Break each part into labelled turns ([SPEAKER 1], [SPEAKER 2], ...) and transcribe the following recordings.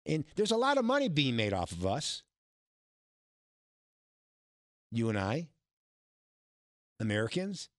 [SPEAKER 1] And there's a lot of money being made off of us, you and I, Americans,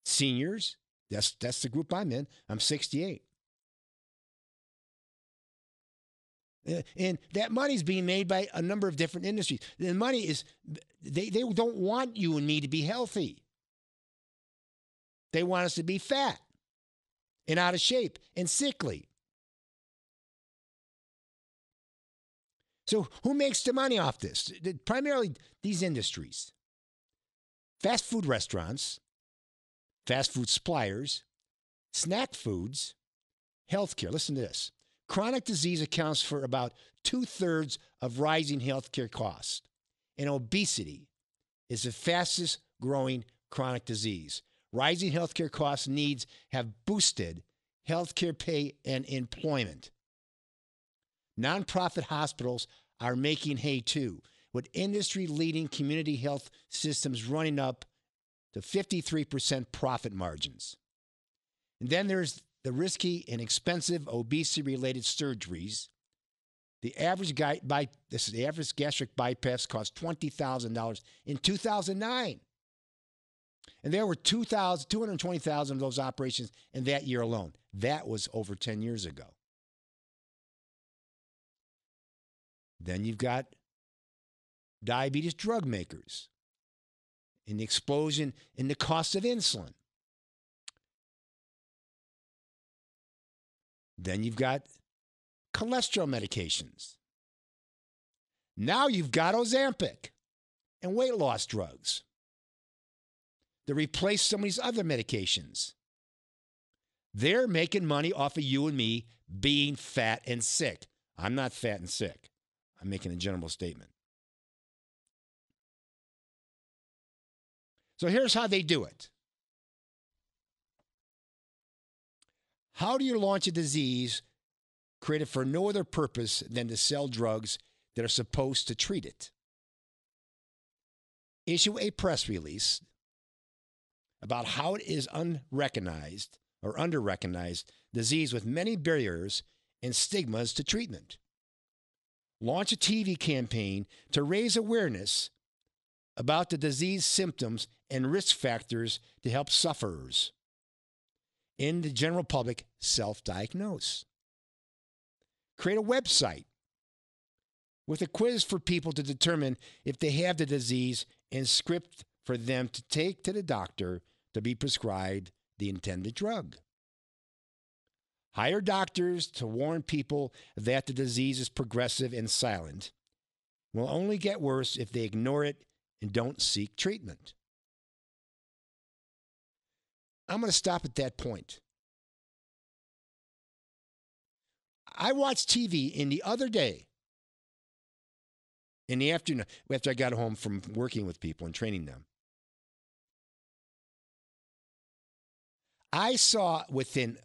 [SPEAKER 1] seniors. That's the group I'm in. I'm 68. And that money's being made by a number of different industries. The money is, they don't want you and me to be healthy. They want us to be fat and out of shape and sickly. So who makes the money off this? Primarily these industries. Fast food restaurants, fast food suppliers, snack foods, healthcare. Listen to this. Chronic disease accounts for about 2/3 of rising healthcare costs, and obesity is the fastest growing chronic disease. Rising healthcare costs needs have boosted healthcare pay and employment. Nonprofit hospitals are making hay too, with industry-leading community health systems running up to 53% profit margins. And then there's the risky and expensive obesity-related surgeries. The average gastric bypass cost $20,000 in 2009. And there were 220,000 of those operations in that year alone. That was over 10 years ago. Then you've got diabetes drug makers and the explosion in the cost of insulin. Then you've got cholesterol medications. Now you've got Ozempic and weight loss drugs to replace some of these other medications. They're making money off of you and me being fat and sick. I'm not fat and sick. I'm making a general statement. So here's how they do it. How do you launch a disease created for no other purpose than to sell drugs that are supposed to treat it? Issue a press release about how it is unrecognized or underrecognized disease with many barriers and stigmas to treatment. Launch a TV campaign to raise awareness about the disease symptoms and risk factors to help sufferers in the general public self-diagnose. Create a website with a quiz for people to determine if they have the disease and script for them to take to the doctor to be prescribed the intended drug. Hire doctors to warn people that the disease is progressive and silent. It will only get worse if they ignore it and don't seek treatment. I'm going to stop at that point. I watched TV the other day, in the afternoon, after I got home from working with people and training them. I saw within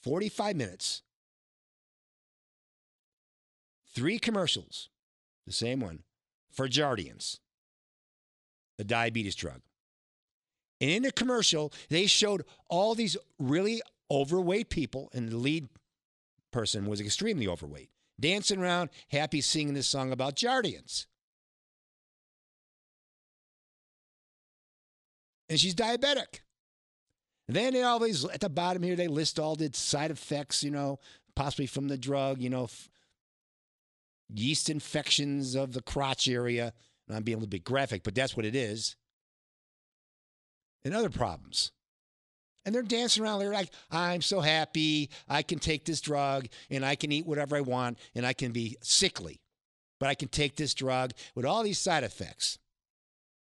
[SPEAKER 1] 45 minutes 3 commercials, the same one, for Jardiance, the diabetes drug. And in the commercial, they showed all these really overweight people, and the lead person was extremely overweight, dancing around, happy, singing this song about Jardiance. And she's diabetic. And then they always, at the bottom here, they list all the side effects, possibly from the drug, yeast infections of the crotch area. I'm being a little bit graphic, but that's what it is. And other problems. And they're dancing around. They're like, I'm so happy. I can take this drug and I can eat whatever I want and I can be sickly. But I can take this drug with all these side effects.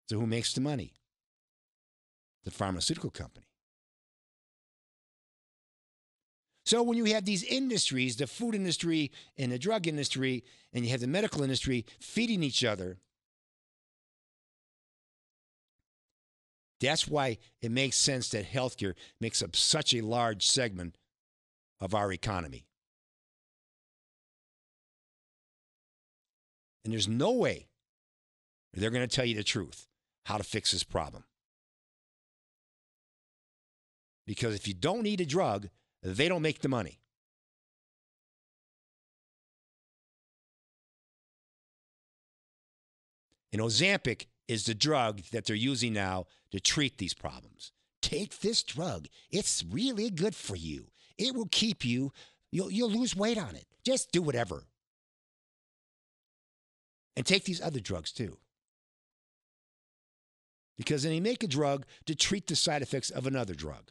[SPEAKER 1] So who makes the money? The pharmaceutical company. So when you have these industries, the food industry and the drug industry, and you have the medical industry feeding each other, that's why it makes sense that healthcare makes up such a large segment of our economy. And there's no way they're going to tell you the truth, how to fix this problem. Because if you don't need a drug, they don't make the money. And Ozempic is the drug that they're using now to treat these problems. Take this drug. It's really good for you. It will keep you, you'll lose weight on it. Just do whatever. And take these other drugs too. Because then they make a drug to treat the side effects of another drug.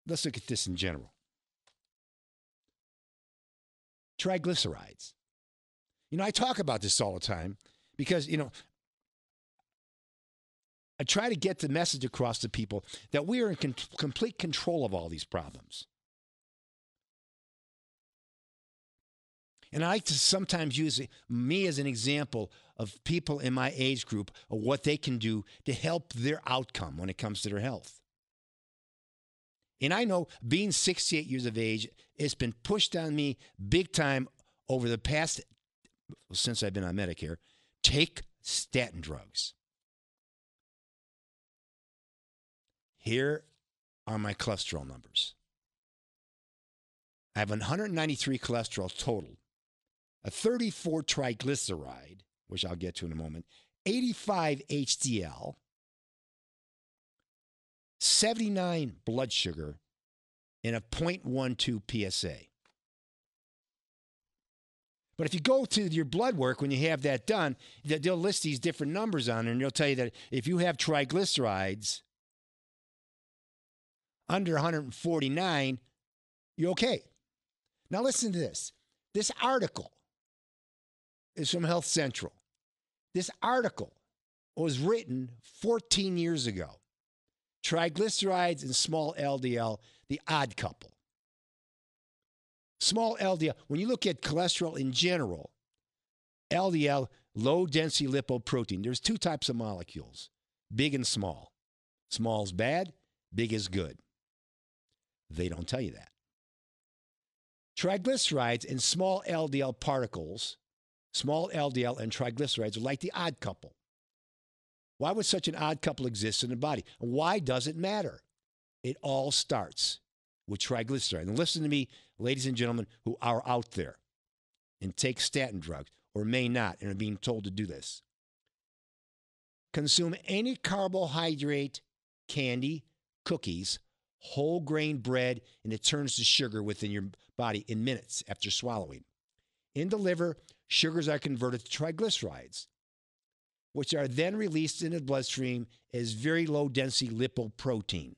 [SPEAKER 1] Let's look at this in general. Triglycerides. I talk about this all the time because, I try to get the message across to people that we are in complete control of all these problems. And I like to sometimes use me as an example of people in my age group of what they can do to help their outcome when it comes to their health. And I know being 68 years of age, it's been pushed on me big time over the past, since I've been on Medicare. Take statin drugs. Here are my cholesterol numbers. I have 193 cholesterol total, a 34 triglyceride, which I'll get to in a moment, 85 HDL, 79 blood sugar, and a 0.12 PSA. But if you go to your blood work, when you have that done, they'll list these different numbers on there, and they'll tell you that if you have triglycerides under 149, you're okay. Now listen to this. This article is from Health Central. This article was written 14 years ago. Triglycerides and small LDL, the odd couple. Small LDL, when you look at cholesterol in general, LDL, low-density lipoprotein, there's two types of molecules, big and small. Small is bad, big is good. They don't tell you that. Triglycerides and small LDL particles, small LDL and triglycerides are like the odd couple. Why would such an odd couple exist in the body? Why does it matter? It all starts with triglyceride. And listen to me, ladies and gentlemen who are out there and take statin drugs or may not and are being told to do this. Consume any carbohydrate, candy, cookies, whole grain bread, and it turns to sugar within your body in minutes after swallowing. In the liver, sugars are converted to triglycerides, which are then released in the bloodstream as very low-density lipoprotein.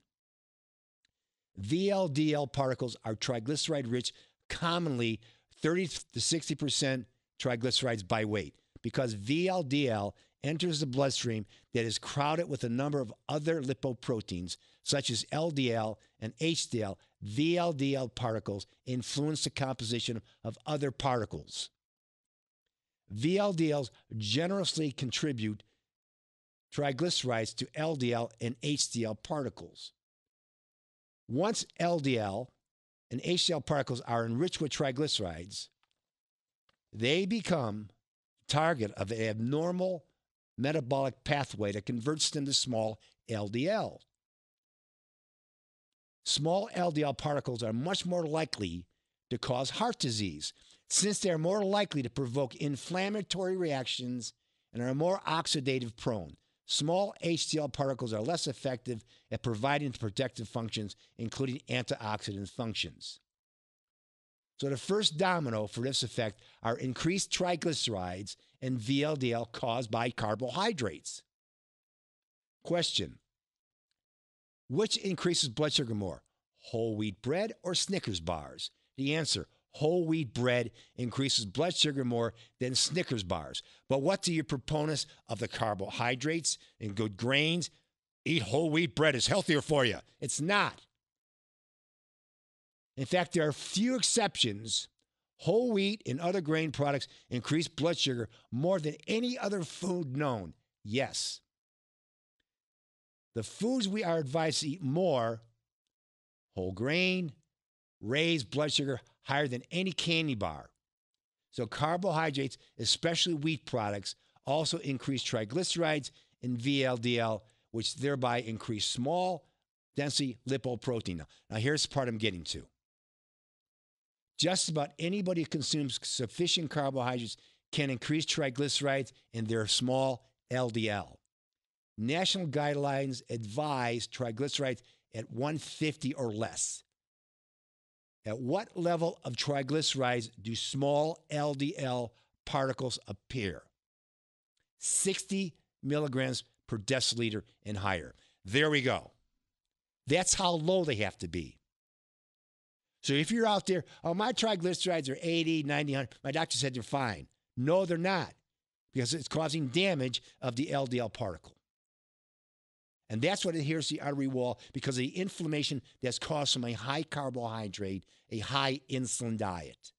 [SPEAKER 1] VLDL particles are triglyceride-rich, commonly 30 to 60% triglycerides by weight, because VLDL enters the bloodstream that is crowded with a number of other lipoproteins, such as LDL and HDL. VLDL particles influence the composition of other particles. VLDLs generously contribute triglycerides to LDL and HDL particles. Once LDL and HDL particles are enriched with triglycerides, they become target of an abnormal metabolic pathway that converts them to small LDL. Small LDL particles are much more likely to cause heart disease, since they are more likely to provoke inflammatory reactions and are more oxidative prone. Small HDL particles are less effective at providing protective functions, including antioxidant functions. So the first domino for this effect are increased triglycerides and VLDL caused by carbohydrates. Question: which increases blood sugar more, whole wheat bread or Snickers bars? The answer: whole wheat bread increases blood sugar more than Snickers bars. But what do your proponents of the carbohydrates and good grains? Eat whole wheat bread is healthier for you. It's not. In fact, there are few exceptions. Whole wheat and other grain products increase blood sugar more than any other food known. Yes. The foods we are advised to eat more, whole grain, raise blood sugar higher than any candy bar. So carbohydrates, especially wheat products, also increase triglycerides and VLDL, which thereby increase small density lipoprotein. Now here's the part I'm getting to. Just about anybody who consumes sufficient carbohydrates can increase triglycerides in their small LDL. National guidelines advise triglycerides at 150 or less. At what level of triglycerides do small LDL particles appear? 60 milligrams per deciliter and higher. There we go. That's how low they have to be. So if you're out there, oh, my triglycerides are 80, 90, 100. My doctor said they're fine. No, they're not, because it's causing damage of the LDL particle. And that's what adheres to the artery wall because of the inflammation that's caused from a high carbohydrate, a high insulin diet.